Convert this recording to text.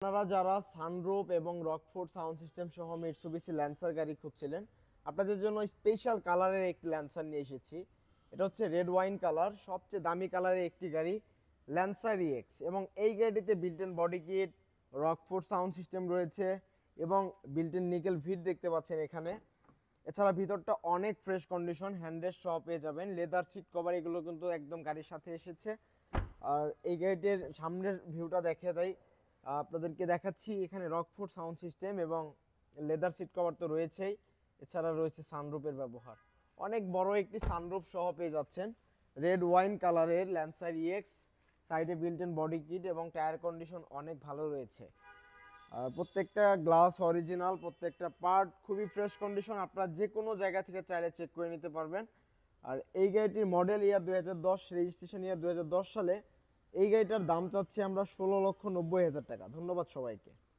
আপনারা যারা সানরুফ এবং রকফোর্ড সাউন্ড সিস্টেম সহ মিটসুবিশি ল্যান্সার গাড়ি খুঁজছিলেন, আপনাদের জন্য স্পেশাল কালারের একটি ল্যান্সার নিয়ে এসেছি। এটা হচ্ছে রেড ওয়াইন কালার, সবচেয়ে দামি কালারের একটি গাড়ি, ল্যান্সার ইএক্স। এবং এই গাড়িটিতে built in body kit, Rockford sound system রয়েছে এবং বিল্ট-ইন নিকেল ভিট দেখতে পাচ্ছেন এখানে। এছাড়া ভিতরটা অনেক ফ্রেশ কন্ডিশন, হ্যান্ডরেস্ট সহ পেয়ে যাবেন, লেদার সিট কভার এগুলো কিন্তু একদম গাড়ির সাথে এসেছে। আর এই গাড়িটির সামনের ভিউটা দেখে দেয় আপনাদেরকে দেখাচ্ছি। এখানে রকফোর্ড সাউন্ড সিস্টেম এবং লেদার সিট কভার তো রয়েছেই, এছাড়া রয়েছে সানরুফের ব্যবহার। অনেক বড় একটি সানরুফ সহ পেয়ে যাচ্ছেন। রেড ওয়াইন কালারের ল্যান্সার ইএক্স, সাইডে বিল্ট ইন বডি কিট এবং টায়ার কন্ডিশন অনেক ভালো রয়েছে। আর প্রত্যেকটা গ্লাস অরিজিনাল, প্রত্যেকটা পার্ট খুবই ফ্রেশ কন্ডিশন। আপনারা যে কোনো জায়গা থেকে চাইলে চেক করে নিতে পারবেন। আর এই গাড়িটির মডেল ইয়ার 2010, রেজিস্ট্রেশন ইয়ার 2010 সালে। এই গাড়িটার দাম চাচ্ছি আমরা 16,90,000 টাকা। ধন্যবাদ সবাইকে।